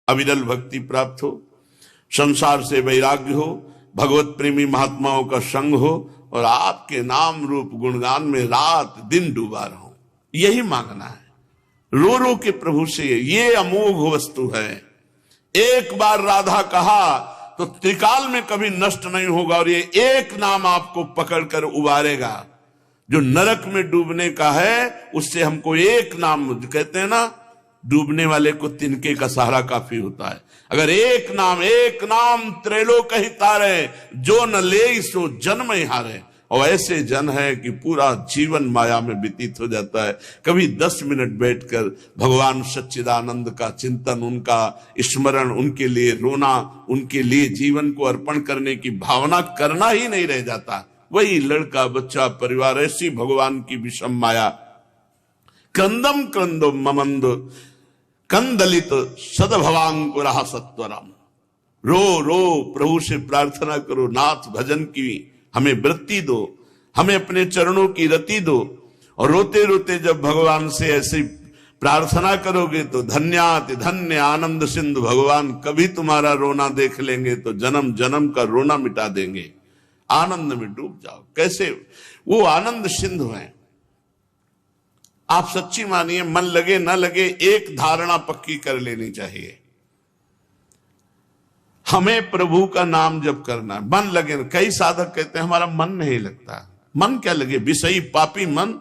अविरल भक्ति प्राप्त हो, संसार से वैराग्य हो, भगवत प्रेमी महात्माओं का संग हो और आपके नाम रूप गुणगान में रात दिन डूबा रहो। यही मांगना है रो रो के प्रभु से। ये अमोघ वस्तु है। एक बार राधा कहा तो त्रिकाल में कभी नष्ट नहीं होगा और ये एक नाम आपको पकड़कर उबारेगा। जो नरक में डूबने का है उससे हमको एक नाम, कहते हैं ना डूबने वाले को तिनके का सहारा काफी होता है। अगर एक नाम त्रैलोक ही तारे, जो न ले सो जन्म ही हारे। और ऐसे जन है कि पूरा जीवन माया में व्यतीत हो जाता है। कभी 10 मिनट बैठकर भगवान सच्चिदानंद का चिंतन, उनका स्मरण, उनके लिए रोना, उनके लिए जीवन को अर्पण करने की भावना करना ही नहीं रह जाता। वही लड़का बच्चा परिवार, ऐसी भगवान की विषम माया। क्रंदम क्रंदो ममंद कंदलित सदभवांकुरा सत्वरम। रो रो प्रभु से प्रार्थना करो, नाथ भजन की हमें वृत्ति दो, हमें अपने चरणों की रति दो। और रोते रोते जब भगवान से ऐसी प्रार्थना करोगे तो धन्याति धन्य आनंद सिंधु, भगवान कभी तुम्हारा रोना देख लेंगे तो जन्म जन्म का रोना मिटा देंगे। आनंद में डूब जाओ। कैसे वो आनंद सिंधु हैं। आप सच्ची मानिए, मन लगे न लगे एक धारणा पक्की कर लेनी चाहिए, हमें प्रभु का नाम जप करना है। मन लगे, कई साधक कहते हैं हमारा मन नहीं लगता। मन क्या लगे, विषयी पापी मन,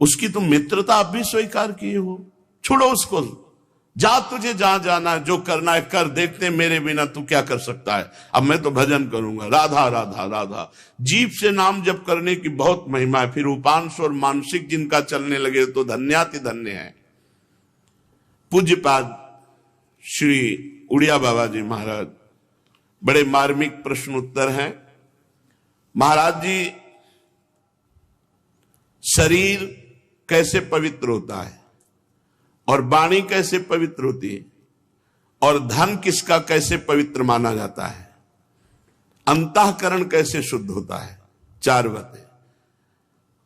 उसकी तुम मित्रता आप भी स्वीकार किए हो। छोड़ो उसको, जा तुझे जहां जाना है, जो करना है कर, देखते मेरे बिना तू क्या कर सकता है। अब मैं तो भजन करूंगा, राधा राधा राधा। जीभ से नाम जप करने की बहुत महिमा है। फिर उपांश और मानसिक जिनका चलने लगे तो धन्याति धन्य है। पूज्यपाद श्री उड़िया बाबा जी महाराज, बड़े मार्मिक प्रश्न उत्तर हैं। महाराज जी, शरीर कैसे पवित्र होता है और वाणी कैसे पवित्र होती है और धन किसका कैसे पवित्र माना जाता है, अंतःकरण कैसे शुद्ध होता है, 4 बातें।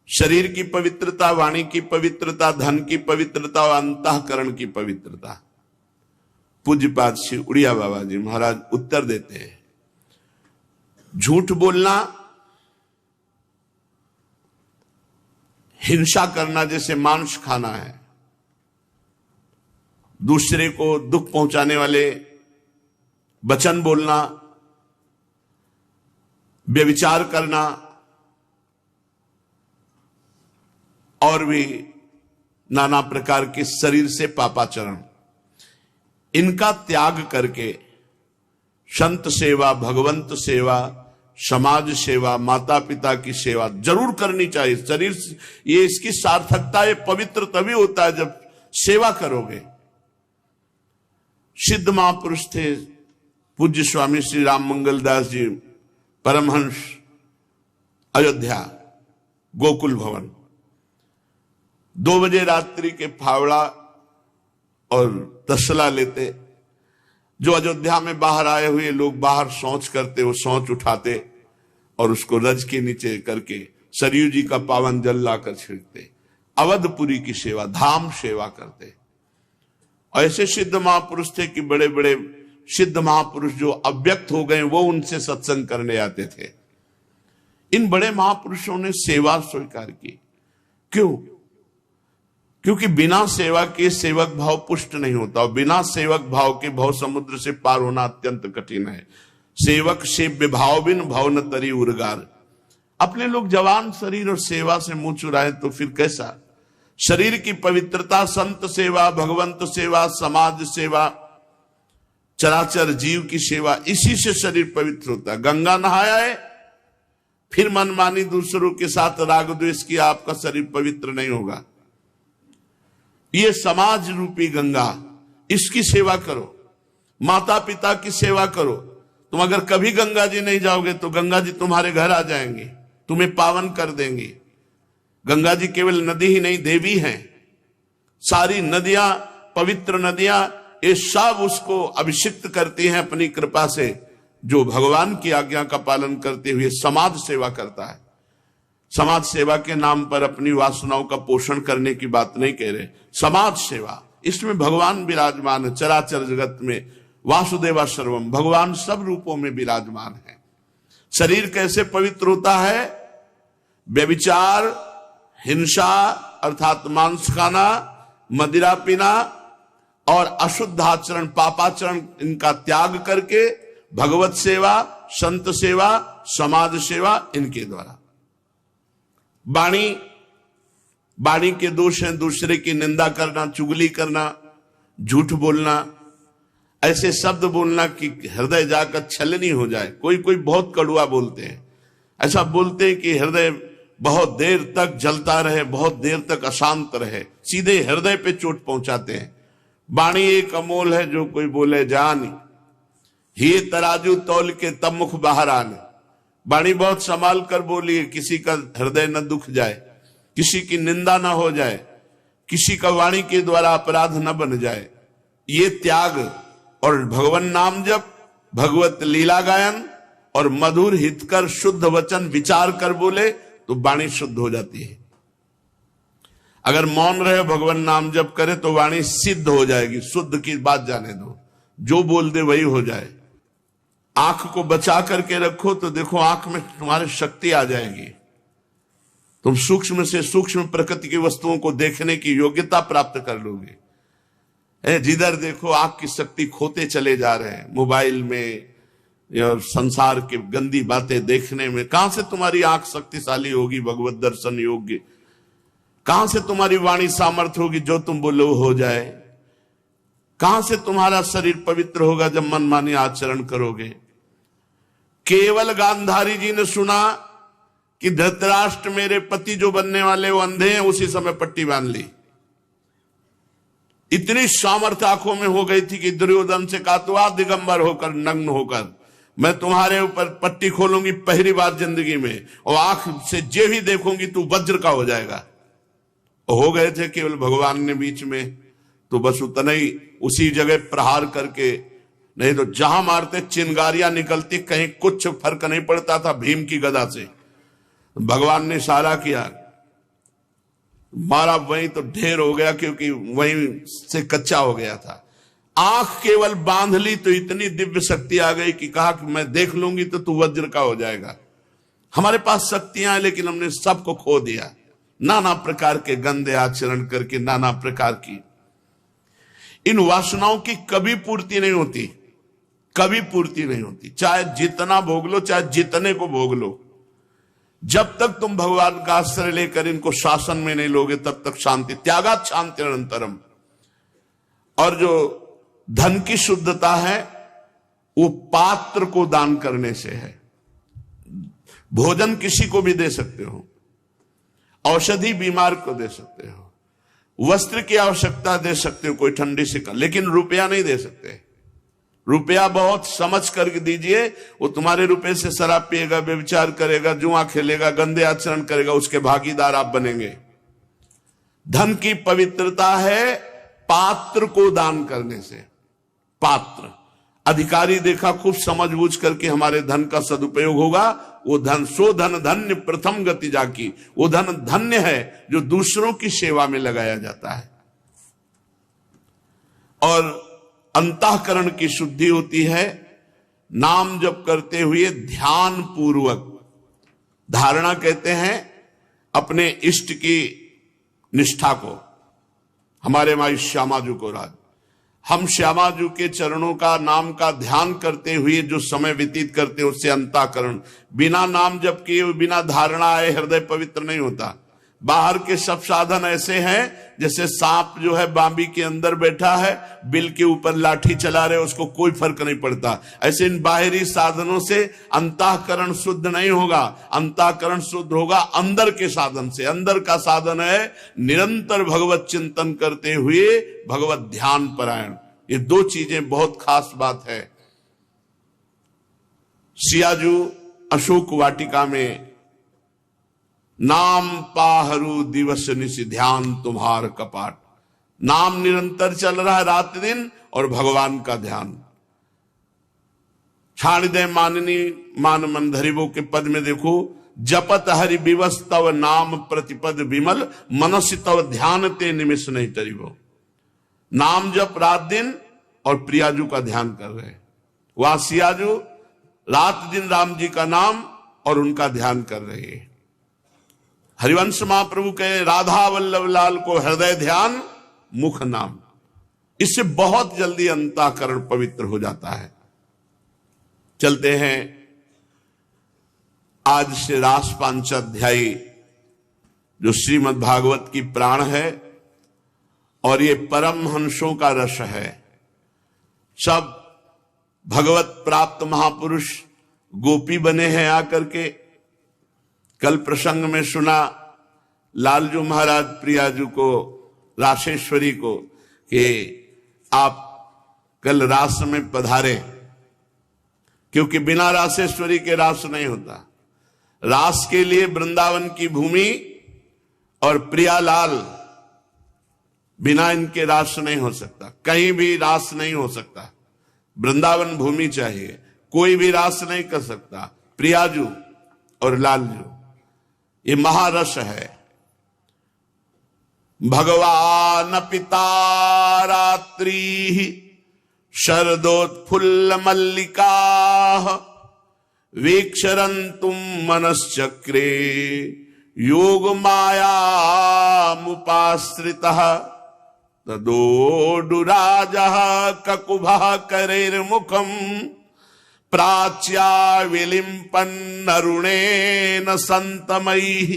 शरीर की पवित्रता, वाणी की पवित्रता, धन की पवित्रता और अंतःकरण की पवित्रता। पूज्यपाद श्री उड़िया बाबा जी महाराज उत्तर देते हैं, झूठ बोलना, हिंसा करना जैसे मांस खाना है, दूसरे को दुख पहुंचाने वाले वचन बोलना, व्यभिचार करना और भी नाना प्रकार के शरीर से पापाचरण, इनका त्याग करके संत सेवा, भगवंत सेवा, समाज सेवा, माता पिता की सेवा जरूर करनी चाहिए। शरीर ये इसकी सार्थकता, ये पवित्र तभी होता है जब सेवा करोगे। सिद्ध महापुरुष थे पूज्य स्वामी श्री राम मंगल दास जी परमहंस, अयोध्या गोकुल भवन। 2 बजे रात्रि के फावड़ा और तसला लेते, जो अयोध्या में बाहर आए हुए लोग बाहर शौच करते, वो शौच उठाते और उसको रज के नीचे करके सरयू जी का पावन जल लाकर छिड़कते। अवधपुरी की सेवा, धाम सेवा करते। ऐसे सिद्ध महापुरुष थे कि बड़े बड़े सिद्ध महापुरुष जो अव्यक्त हो गए वो उनसे सत्संग करने आते थे। इन बड़े महापुरुषों ने सेवा स्वीकार की। क्यों? क्योंकि बिना सेवा के सेवक भाव पुष्ट नहीं होता और बिना सेवक भाव के भव समुद्र से पार होना अत्यंत कठिन है। सेवक सेव्य भाव बिन भव न तरी उर्गार। अपने लोग जवान शरीर और सेवा से मुंह चुराए तो फिर कैसा? शरीर की पवित्रता, संत सेवा, भगवंत सेवा, समाज सेवा, चराचर जीव की सेवा, इसी से शरीर पवित्र होता है। गंगा नहाया है फिर मनमानी दूसरों के साथ राग द्वेष किया, आपका शरीर पवित्र नहीं होगा। ये समाज रूपी गंगा, इसकी सेवा करो, माता पिता की सेवा करो। तुम अगर कभी गंगा जी नहीं जाओगे तो गंगा जी तुम्हारे घर आ जाएंगे, तुम्हें पावन कर देंगे। गंगा जी केवल नदी ही नहीं, देवी हैं। सारी नदियां, पवित्र नदियां, ये सब उसको अभिषिक्त करती हैं अपनी कृपा से, जो भगवान की आज्ञा का पालन करते हुए समाज सेवा करता है। समाज सेवा के नाम पर अपनी वासनाओं का पोषण करने की बात नहीं कह रहे। समाज सेवा इसमें भगवान विराजमान है। चराचर जगत में वासुदेवा सर्वम, भगवान सब रूपों में विराजमान है। शरीर कैसे पवित्र होता है? व्यभिचार, हिंसा अर्थात मांस खाना, मदिरा पीना और अशुद्ध आचरण, पापाचरण, इनका त्याग करके भगवत सेवा, संत सेवा, समाज सेवा, इनके द्वारा। वाणी के दोष हैं दूसरे की निंदा करना, चुगली करना, झूठ बोलना, ऐसे शब्द बोलना कि हृदय जाकर छलनी हो जाए। कोई कोई बहुत कड़ुआ बोलते हैं, ऐसा बोलते हैं कि हृदय बहुत देर तक जलता रहे, बहुत देर तक अशांत रहे, सीधे हृदय पे चोट पहुंचाते हैं। वाणी एक अमोल है, जो कोई बोले जान ही तराजू तौल के तब मुख बाहर आने। वाणी बहुत संभाल कर बोलिए, किसी का हृदय न दुख जाए, किसी की निंदा न हो जाए, किसी का वाणी के द्वारा अपराध न बन जाए। ये त्याग और भगवान नाम जप, भगवत लीला गायन और मधुर हितकर शुद्ध वचन विचार कर बोले तो वाणी शुद्ध हो जाती है। अगर मौन रहे, भगवान नाम जप करे तो वाणी सिद्ध हो जाएगी। शुद्ध की बात जाने दो, जो बोल दे वही हो जाए। आंख को बचा करके रखो तो देखो आंख में तुम्हारी शक्ति आ जाएगी। तुम सूक्ष्म से सूक्ष्म प्रकृति की वस्तुओं को देखने की योग्यता प्राप्त कर लोगे। जिधर देखो आंख की शक्ति खोते चले जा रहे हैं, मोबाइल में और संसार की गंदी बातें देखने में। कहां से तुम्हारी आंख शक्तिशाली होगी भगवत दर्शन योग्य? कहां से तुम्हारी वाणी सामर्थ्य होगी जो तुम बोलो हो जाए? कहां से तुम्हारा शरीर पवित्र होगा जब मनमानी आचरण करोगे? केवल गांधारी जी ने सुना कि धृतराष्ट्र मेरे पति जो बनने वाले वो अंधे हैं, उसी समय पट्टी बांध ली। इतनी सामर्थ्य आंखों में हो गई थी कि दुर्योधन से कहा, तो दिगंबर होकर, नग्न होकर मैं तुम्हारे ऊपर पट्टी खोलूंगी पहली बार जिंदगी में, और आंख से जे भी देखूंगी तू वज्र का हो जाएगा। हो गए थे केवल भगवान ने बीच में, तो बस उतना ही उसी जगह प्रहार करके, नहीं तो जहां मारते चिंगारियां निकलती, कहीं कुछ फर्क नहीं पड़ता था भीम की गदा से। भगवान ने इशारा किया, मारा, वहीं तो ढेर हो गया, क्योंकि वहीं से कच्चा हो गया था। आंख केवल बांध ली तो इतनी दिव्य शक्ति आ गई कि कहा कि मैं देख लूंगी तो तू वज्र का हो जाएगा। हमारे पास शक्तियां हैं लेकिन हमने सबको खो दिया, नाना प्रकार के गंदे आचरण करके, नाना प्रकार की इन वासनाओं की कभी पूर्ति नहीं होती, कभी पूर्ति नहीं होती। चाहे जितना भोग लो, चाहे जितने को भोग लो, जब तक तुम भगवान का आश्रय लेकर इनको शासन में नहीं लोगे तब तक शांति। त्यागात शांति अनंतरम। और जो धन की शुद्धता है वो पात्र को दान करने से है। भोजन किसी को भी दे सकते हो, औषधि बीमार को दे सकते हो, वस्त्र की आवश्यकता दे सकते हो कोई ठंडी से, लेकिन रुपया नहीं दे सकते। रुपया बहुत समझ कर दीजिए, वो तुम्हारे रुपए से शराब पिएगा, व्यभिचार करेगा, जुआ खेलेगा, गंदे आचरण करेगा, उसके भागीदार आप बनेंगे। धन की पवित्रता है पात्र को दान करने से। पात्र अधिकारी देखा खूब समझ बूझ करके हमारे धन का सदुपयोग होगा, वो धन सो धन धन्य प्रथम गति जाकी, वो धन धन्य है जो दूसरों की सेवा में लगाया जाता है। और अंतःकरण की शुद्धि होती है नाम जप करते हुए ध्यान पूर्वक। धारणा कहते हैं अपने इष्ट की निष्ठा को। हमारे माई श्यामाजू को राज, हम श्यामाजू के चरणों का, नाम का ध्यान करते हुए जो समय व्यतीत करते हैं उससे अंतःकरण, बिना नाम जप किए, बिना धारणा आए हृदय पवित्र नहीं होता। बाहर के सब साधन ऐसे हैं जैसे सांप जो है बांबी के अंदर बैठा है, बिल के ऊपर लाठी चला रहे, उसको कोई फर्क नहीं पड़ता। ऐसे इन बाहरी साधनों से अंतःकरण शुद्ध नहीं होगा। अंतःकरण शुद्ध होगा अंदर के साधन से। अंदर का साधन है निरंतर भगवत चिंतन करते हुए भगवत ध्यान परायण। ये दो चीजें बहुत खास बात है। सियाजू अशोक वाटिका में नाम पाहरू दिवस निश ध्यान तुम्हार कपाट। नाम निरंतर चल रहा है रात दिन, और भगवान का ध्यान। छाण दे माननी मान मन धरिवो के पद में देखो, जपत हरि विवस तव नाम प्रतिपद विमल, मनसि तव ध्यान ते निमिष नहीं तरिवो। नाम जप रात दिन और प्रियाजू का ध्यान कर रहे हैं। वहां सियाजू रात दिन राम जी का नाम और उनका ध्यान कर रहे हैं। हरिवंश महाप्रभु कहे राधा वल्लभ लाल को हृदय ध्यान मुख नाम, इससे बहुत जल्दी अंतःकरण पवित्र हो जाता है। चलते हैं आज से रास पांचाध्यायी जो श्रीमद् भागवत की प्राण है और ये परम हंसों का रस है। सब भगवत प्राप्त महापुरुष गोपी बने हैं आकर के। कल प्रसंग में सुना लालजू महाराज प्रियाजू को, रासेश्वरी को, कि आप कल रास में पधारे, क्योंकि बिना रासेश्वरी के रास नहीं होता। रास के लिए वृंदावन की भूमि और प्रियालाल, बिना इनके रास नहीं हो सकता, कहीं भी रास नहीं हो सकता। वृंदावन भूमि चाहिए, कोई भी रास नहीं कर सकता। प्रियाजू और लालजू, ये महारस है। भगवान पिता रात्रि शरदोत्फुल्ल मल्लिका वीक्षरन्तुम मनश्चक्रे योग माया मुपाश्रितः तदोडुराजः ककुभः करैर्मुखम् प्राच्या विलिम्पन्नरुणेन सन्तमैः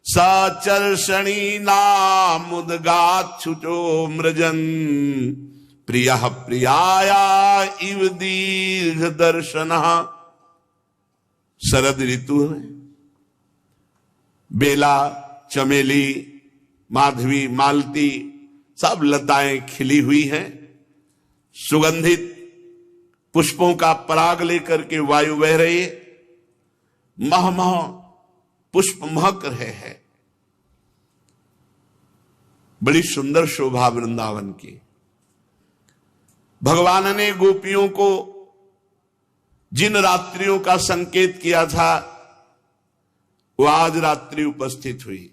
सचर्षणीनामुद्गाच्छुचो मृजन् प्रियः प्रियाया इव दीर्घदर्शनः। शरद ऋतु है, बेला, चमेली, माधवी, मालती सब लताएं खिली हुई हैं। सुगंधित पुष्पों का पराग लेकर के वायु बह रही है। मह मह पुष्प महक रहे हैं। बड़ी सुंदर शोभा वृंदावन की। भगवान ने गोपियों को जिन रात्रियों का संकेत किया था वो आज रात्रि उपस्थित हुई।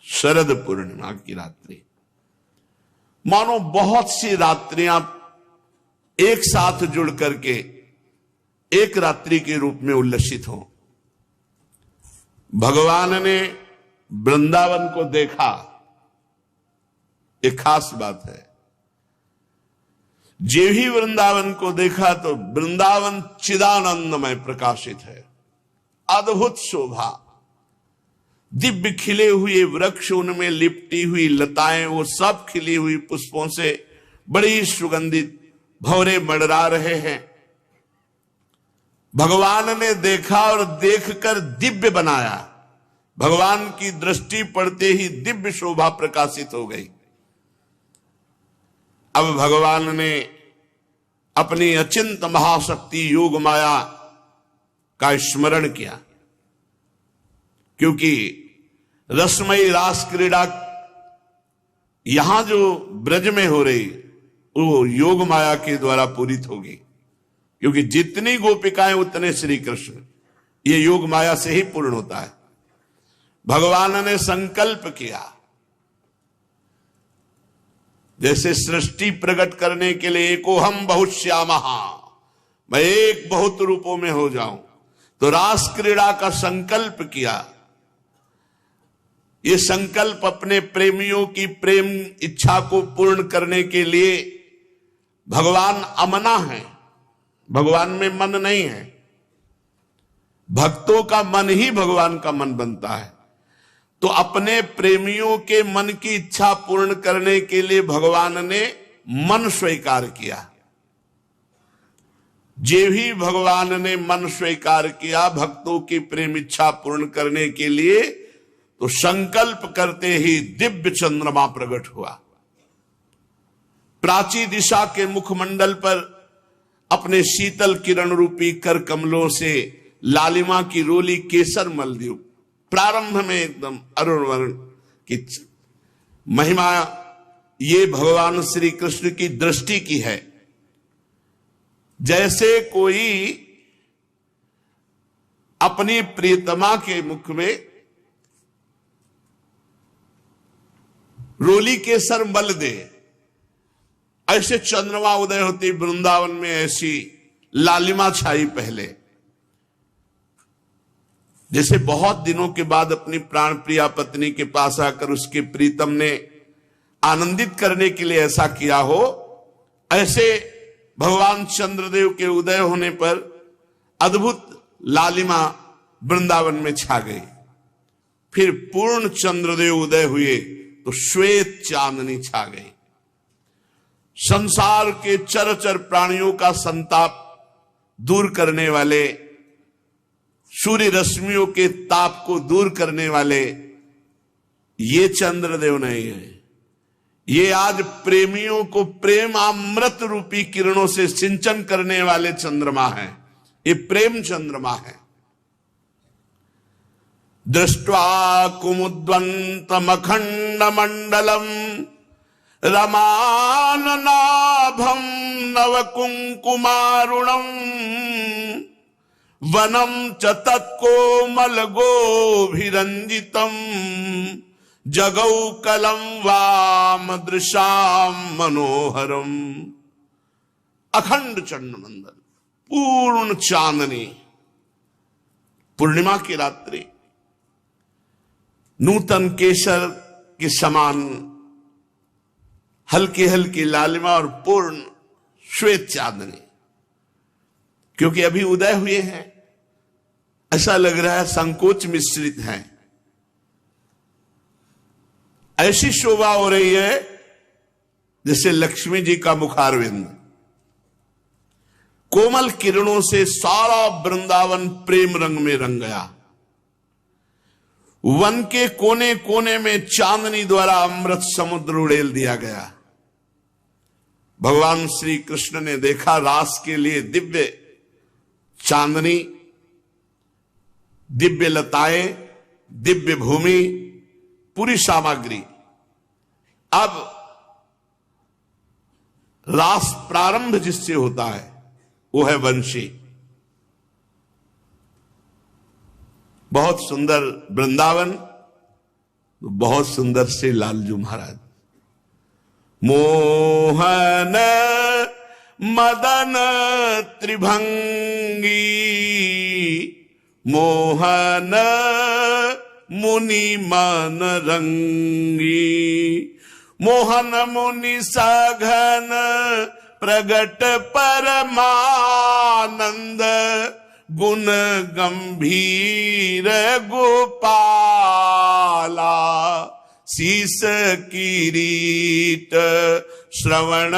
शरद पूर्णिमा की रात्रि, मानो बहुत सी रात्रियां एक साथ जुड़ करके एक रात्रि के रूप में उल्लसित हों। भगवान ने वृंदावन को देखा, एक खास बात है। जे ही वृंदावन को देखा तो वृंदावन चिदानंदमय प्रकाशित है। अद्भुत शोभा, दिव्य खिले हुए वृक्ष, उनमें लिपटी हुई लताएं, वो सब खिली हुई पुष्पों से बड़ी सुगंधित भौरे मडरा रहे हैं। भगवान ने देखा और देखकर दिव्य बनाया। भगवान की दृष्टि पड़ते ही दिव्य शोभा प्रकाशित हो गई। अब भगवान ने अपनी अचिंत महाशक्ति योग माया का स्मरण किया, क्योंकि रसमयी रास क्रीड़ा यहां जो ब्रज में हो रही वो योग माया के द्वारा पूरित होगी, क्योंकि जितनी गोपिकाएं उतने श्री कृष्ण, ये योग माया से ही पूर्ण होता है। भगवान ने संकल्प किया, जैसे सृष्टि प्रकट करने के लिए एकोहम बहुश्यामः, मैं एक बहुत रूपों में हो जाऊं, तो रास क्रीड़ा का संकल्प किया। ये संकल्प अपने प्रेमियों की प्रेम इच्छा को पूर्ण करने के लिए, भगवान अमना है, भगवान में मन नहीं है। भक्तों का मन ही भगवान का मन बनता है। तो अपने प्रेमियों के मन की इच्छा पूर्ण करने के लिए भगवान ने मन स्वीकार किया। जे भी भगवान ने मन स्वीकार किया भक्तों की प्रेम इच्छा पूर्ण करने के लिए, तो संकल्प करते ही दिव्य चंद्रमा प्रकट हुआ। प्राची दिशा के मुखमंडल पर अपने शीतल किरण रूपी कर कमलों से लालिमा की रोली केसर मल दी। प्रारंभ में एकदम अरुण वर्ण की महिमा ये भगवान श्री कृष्ण की दृष्टि की है। जैसे कोई अपनी प्रियतमा के मुख में रोली केसर मल दे ऐसे चंद्रमा उदय होती वृंदावन में, ऐसी लालिमा छाई पहले। जैसे बहुत दिनों के बाद अपनी प्राण प्रिया पत्नी के पास आकर उसके प्रीतम ने आनंदित करने के लिए ऐसा किया हो, ऐसे भगवान चंद्रदेव के उदय होने पर अद्भुत लालिमा वृंदावन में छा गई। फिर पूर्ण चंद्रदेव उदय हुए तो श्वेत चांदनी छा गई। संसार के चरचर प्राणियों का संताप दूर करने वाले, सूर्य रश्मियों के ताप को दूर करने वाले ये चंद्रदेव नहीं है। ये आज प्रेमियों को प्रेम अमृत रूपी किरणों से सिंचन करने वाले चंद्रमा है। ये प्रेम चंद्रमा है। दृष्ट्वा कुमुद्वन्तमखंड मंडलम रमाननाभं नवकुंकुमारुणं वनम च तत्कोमलगोभिरंजितं जगौकलं वामदृशां मनोहरम। अखंड चंद्रमंडल, पूर्ण चांदनी, पूर्णिमा की रात्रि, नूतन केसर के समान हल्की हल्की लालिमा और पूर्ण श्वेत चांदनी। क्योंकि अभी उदय हुए हैं, ऐसा लग रहा है संकोच मिश्रित है। ऐसी शोभा हो रही है जैसे लक्ष्मी जी का मुखारविंद। कोमल किरणों से सारा वृंदावन प्रेम रंग में रंग गया। वन के कोने कोने में चांदनी द्वारा अमृत समुद्र उड़ेल दिया गया। भगवान श्री कृष्ण ने देखा रास के लिए दिव्य चांदनी, दिव्य लताएं, दिव्य भूमि, पूरी सामग्री। अब रास प्रारंभ जिससे होता है वो है वंशी। बहुत सुंदर वृंदावन, बहुत सुंदर से लालजू महाराज। मोहन मदन त्रिभंगी, मोहन मुनि मन रंगी, मोहन मुनि सघन प्रगट परमानंद, गुण गंभीर गोपाला, शीस किरीट श्रवण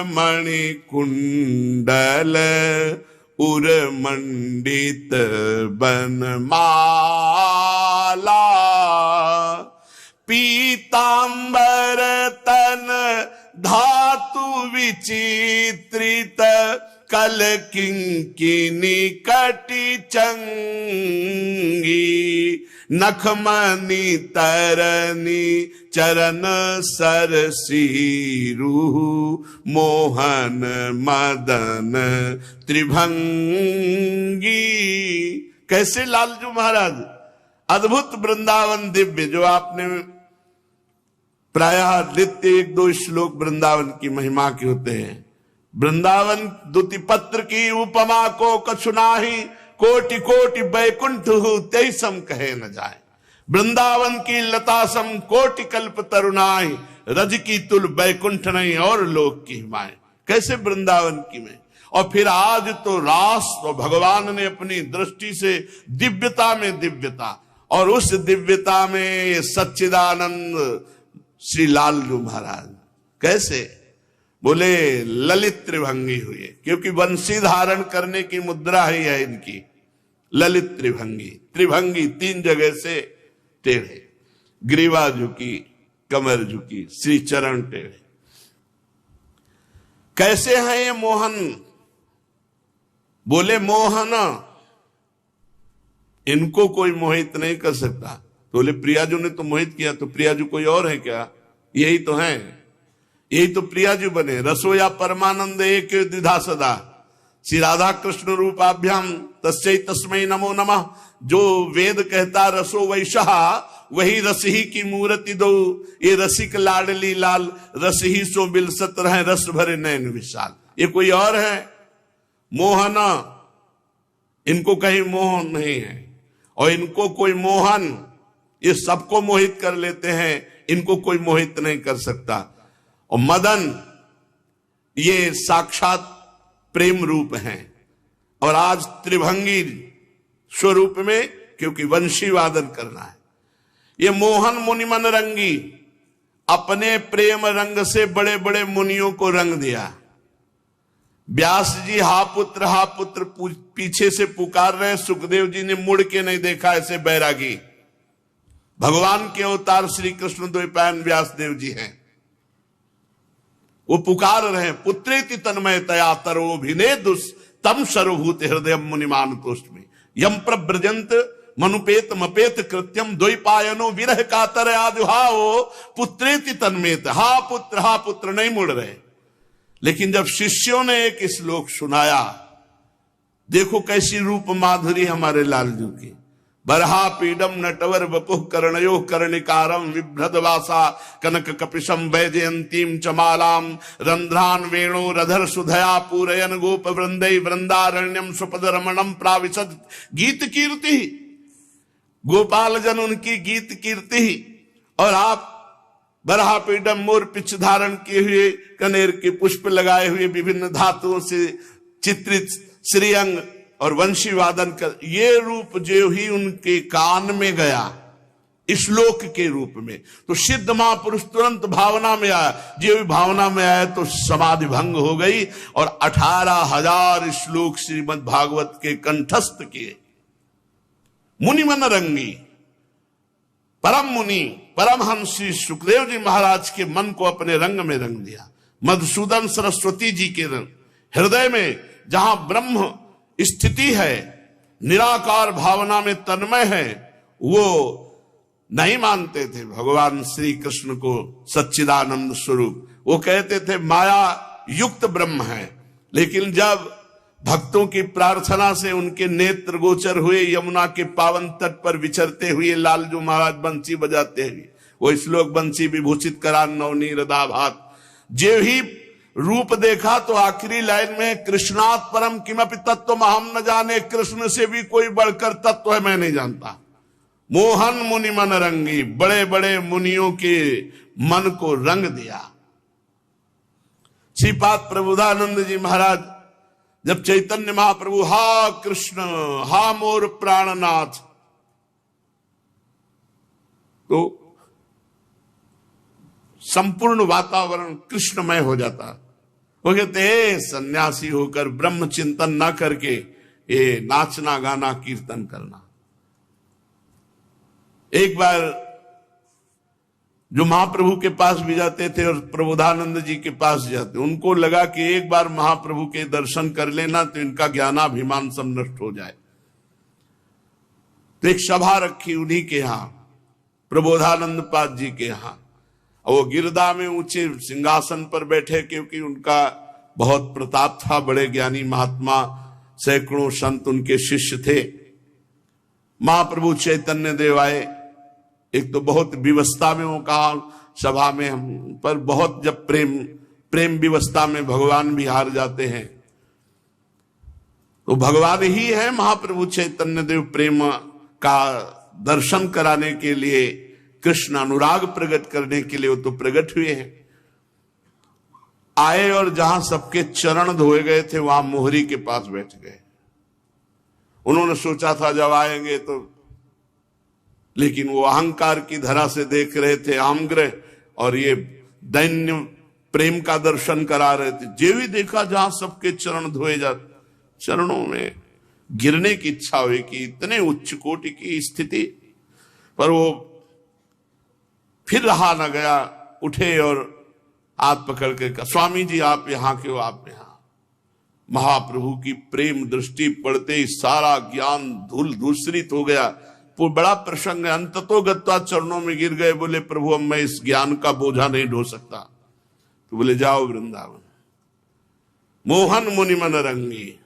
मणि कुंडल, उर मंडित बनमाला, पीतांबर तन धातु विचित्रित, कल किंकिनी कटि चंगी, नखमणि तरनी चरण सरसीरु, मोहन मदन त्रिभंगी। कैसे लालजू महाराज, अद्भुत वृंदावन दिव्य, जो आपने प्रायः नित्य एक दो श्लोक वृंदावन की महिमा के होते हैं। वृंदावन दुति पत्र की उपमा को कछु नाही, कोटि कोटि बैकुंठ तेईसम कहे न जाए। वृंदावन की लता सम कोटि कल्प तरुणाई, रज की तुल बैकुंठ नहीं और लोक की हिमाएं। कैसे वृंदावन की में। और फिर आज तो रास तो भगवान ने अपनी दृष्टि से दिव्यता में दिव्यता, और उस दिव्यता में सच्चिदानंद श्री लालजू महाराज कैसे बोले ललित त्रिभंगी हुए, क्योंकि वंशी धारण करने की मुद्रा ही है इनकी ललित त्रिभंगी। त्रिभंगी तीन जगह से टेढ़े, ग्रीवा झुकी, कमर झुकी, श्री चरण टेढ़े। कैसे हैं ये मोहन, बोले मोहन, इनको कोई मोहित नहीं कर सकता। तो बोले प्रियाजू ने तो मोहित किया, तो प्रियाजू कोई और है क्या? यही तो है, यही तो प्रियाजू बने। रसोया परमानंद एक द्विधा सदा, श्री राधा कृष्ण रूपाभ्याम तस्मै तस्मै नमो नमः। जो वेद कहता रसो वैशा, वही रसही की मूर्ति दो, ये रसिक लाडली लाल, रसही सो बिलसत रहे, रस भरे नैन विशाल। ये कोई और है? मोहना, इनको कहीं मोह नहीं है, और इनको कोई मोहन, ये सबको मोहित कर लेते हैं, इनको कोई मोहित नहीं कर सकता। और मदन, ये साक्षात प्रेम रूप हैं। और आज त्रिभंगी स्वरूप में, क्योंकि वंशी वादन करना है। ये मोहन मुनिमन रंगी, अपने प्रेम रंग से बड़े बड़े मुनियों को रंग दिया। व्यास जी हा पुत्र पीछे से पुकार रहे, सुखदेव जी ने मुड़ के नहीं देखा, ऐसे बैरागी। भगवान के अवतार श्री कृष्ण द्वैपायन व्यास देव जी हैं, वो पुकार रहे, पुत्रेति तन्मयतया तरोभिनेदुस तम सर्वभूत हृदय मुनिमान तोष्टमी यम प्रव्रजंत मनुपेत मपेत कृत्यम द्वैपायनो विरह कातर आदुहाओ पुत्रेति तन्मयत। हा पुत्र नहीं मुड़ रहे। लेकिन जब शिष्यों ने एक श्लोक सुनाया, देखो कैसी रूप माधुरी हमारे लालजू की। बरहा पीडम नटवर वपुः कर्णयो कर्णिकारम विभ्रदवासा कनक कपिशम वैजयंतीम चमालाम रंध्रान वेणु रधर सुधया पूरयन गोप वृंदै वृंदारण्यम सुपद रमणम प्राविशद गीत कीर्ति। गोपाल जन उनकी गीत कीर्ति। और आप बरहा पीडम मोर पिछ धारण किए हुए, कनेर के पुष्प लगाए हुए, विभिन्न धातुओं से चित्रित श्रीअंग और वंशी वादन कर, ये रूप जो ही उनके कान में गया श्लोक के रूप में, तो सिद्ध महापुरुष तुरंत भावना में आया। जो भी भावना में आया तो समाधि भंग हो गई और 18,000 श्लोक श्रीमद् भागवत के कंठस्थ किए। मुनिमन रंगी, परम मुनि परमहंस श्री सुखदेव जी महाराज के मन को अपने रंग में रंग दिया। मधुसूदन सरस्वती जी के हृदय में जहां ब्रह्म स्थिति है, निराकार भावना में तन्मय है, वो नहीं मानते थे भगवान श्री कृष्ण को सच्चिदानंद स्वरूप। वो कहते थे माया युक्त ब्रह्म है। लेकिन जब भक्तों की प्रार्थना से उनके नेत्र गोचर हुए, यमुना के पावन तट पर विचरते हुए लालजू महाराज बंसी बजाते हुए, वो श्लोक बंसी विभूषित करा नवनीरदाभात, जे ही रूप देखा तो आखिरी लाइन में कृष्णात् परम किमपि तत्व हम न जाने, कृष्ण से भी कोई बढ़कर तत्व है मैं नहीं जानता। मोहन मुनि मन रंगी, बड़े बड़े मुनियों के मन को रंग दिया। श्रीपाद प्रबोधानंद जी महाराज जब चैतन्य महाप्रभु हा कृष्ण हा मोर प्राणनाथ, तो संपूर्ण वातावरण कृष्णमय हो जाता। वो कहते सन्यासी होकर ब्रह्म चिंतन ना करके ये नाचना गाना कीर्तन करना। एक बार जो महाप्रभु के पास भी जाते थे और प्रबोधानंद जी के पास जाते, उनको लगा कि एक बार महाप्रभु के दर्शन कर लेना तो इनका ज्ञानाभिमान सब नष्ट हो जाए। तो एक सभा रखी उन्हीं के यहां, प्रबोधानंद पाद जी के यहां। वो गिरदा में ऊंचे सिंहासन पर बैठे, क्योंकि उनका बहुत प्रताप था, बड़े ज्ञानी महात्मा, सैकड़ों संत उनके शिष्य थे। महाप्रभु चैतन्य देव आए। एक तो बहुत विवस्था में वो कहा सभा में, हम पर बहुत जब प्रेम विवस्था में भगवान भी हार जाते हैं, तो भगवान ही है महाप्रभु चैतन्य देव। प्रेम का दर्शन कराने के लिए, कृष्ण अनुराग प्रकट करने के लिए वो तो प्रकट हुए हैं। आए और जहां सबके चरण धोए गए थे वहां मोहरी के पास बैठ गए। उन्होंने सोचा था जब आएंगे तो, लेकिन वो अहंकार की धरा से देख रहे थे आमग्रह, और ये दैन्य प्रेम का दर्शन करा रहे थे। जे भी देखा जहां सबके चरण धोए जाते, चरणों में गिरने की इच्छा हुई कि इतने उच्च कोटि की स्थिति, पर वो फिर रहा न गया, उठे और हाथ पकड़ के कहा स्वामी जी आप यहां के हो, आप यहां। महाप्रभु की प्रेम दृष्टि पड़ते ही सारा ज्ञान धूल धूसरित हो गया। वो बड़ा प्रसंग है। अंततो गत्वा चरणों में गिर गए, बोले प्रभु अब मैं इस ज्ञान का बोझा नहीं ढो सकता। तो बोले जाओ वृंदावन। मोहन मुनि मन रंगी,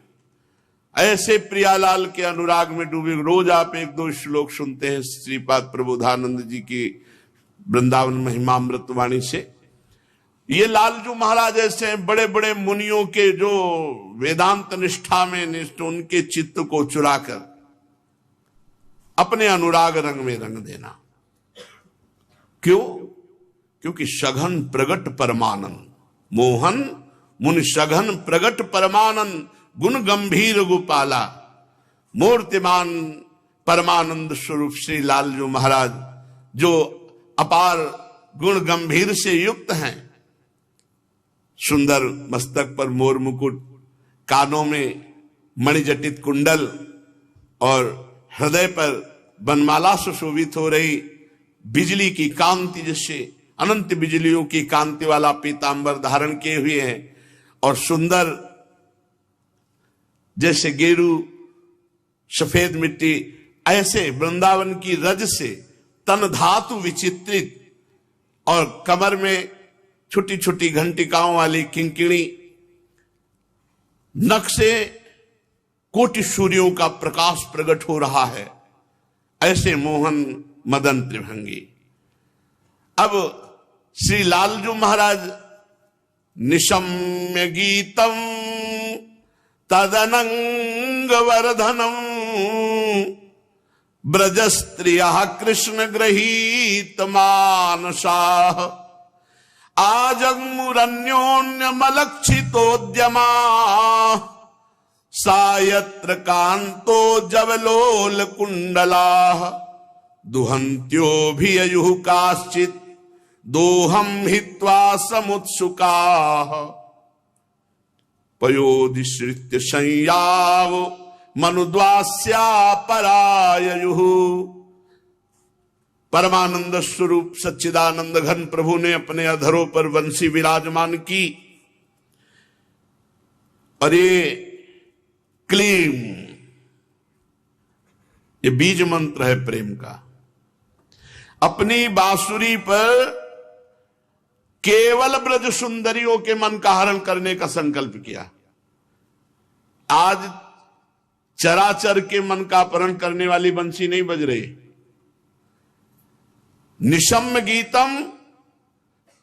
ऐसे प्रियालाल के अनुराग में डूबे। रोज आप एक दो श्लोक सुनते हैं श्रीपाद प्रबोधानंद जी की वृंदावन महिमामृत वाणी से। ये लालजू महाराज ऐसे हैं, बड़े बड़े मुनियों के जो वेदांत निष्ठा में निष्ठ, उनके चित्त को चुराकर अपने अनुराग रंग में रंग देना। क्यों? क्योंकि सघन प्रगट परमानंद मोहन मुनि सघन प्रगट परमानंद गुण गंभीर गोपाला। मूर्तिमान परमानंद स्वरूप श्री लालजू महाराज जो अपार गुण गंभीर से युक्त हैं। सुंदर मस्तक पर मोर मुकुट, कानों में मणिजटित कुंडल और हृदय पर बनमाला सुशोभित हो रही, बिजली की कांति जैसे अनंत बिजलियों की कांति वाला पीतांबर धारण किए हुए हैं और सुंदर जैसे गेरू सफेद मिट्टी, ऐसे वृंदावन की रज से तन धातु विचित्रित और कमर में छोटी छोटी घंटिकाओं वाली किंकिणी, नख से कोटि सूर्यों का प्रकाश प्रकट हो रहा है, ऐसे मोहन मदन त्रिभंगी। अब श्री लालजू महाराज निशम्य गीतम तदनंग वर्धनम ब्रज स्त्रिया कृष्ण गृहीत मानसाः आजग्मुरन्योन्यमलक्षितोद्यमा सायत्र कांतो जवलोल कुंडलाः दुहन्त्योऽभिययुः काश्चित् दोहं हित्वा समुत्सुकाः पयोधिश्रित्य संयाव मनुद्वास्या पराययुः। परमानंद स्वरूप सच्चिदानंद घन प्रभु ने अपने अधरों पर वंशी विराजमान की और ये क्लीम, ये बीज मंत्र है प्रेम का। अपनी बांसुरी पर केवल ब्रज सुंदरियों के मन का हरण करने का संकल्प किया। आज चराचर के मन का अपहरण करने वाली बंसी नहीं बज रही। निशम्य गीतम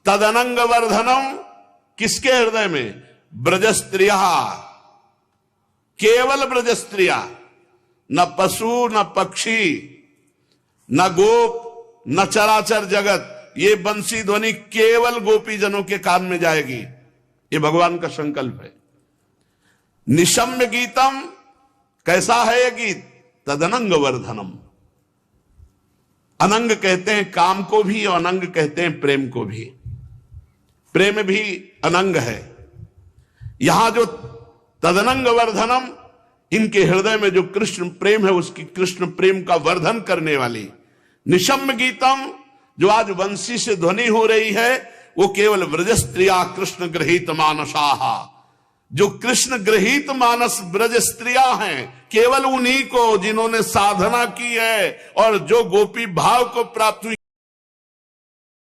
तदनंग वर्धनम, किसके हृदय में? ब्रज स्त्रिया, केवल ब्रज स्त्रिया, न पशु न पक्षी न गोप न चराचर जगत। ये बंसी ध्वनि केवल गोपी जनों के कान में जाएगी, ये भगवान का संकल्प है। निशम्य गीतम, कैसा है ये गीत? तदनंग वर्धनम। अनंग कहते हैं काम को भी और अनंग कहते हैं प्रेम को भी। प्रेम भी अनंग है। यहां जो तदनंग वर्धनम, इनके हृदय में जो कृष्ण प्रेम है, उसकी कृष्ण प्रेम का वर्धन करने वाली। निशम्य गीतम, जो आज वंशी से ध्वनि हो रही है, वो केवल ब्रज स्त्रिया कृष्ण गृहीत मानसाहा, जो कृष्ण गृहीत मानस ब्रज स्त्रियां हैं, केवल उन्हीं को जिन्होंने साधना की है और जो गोपी भाव को प्राप्त हुई।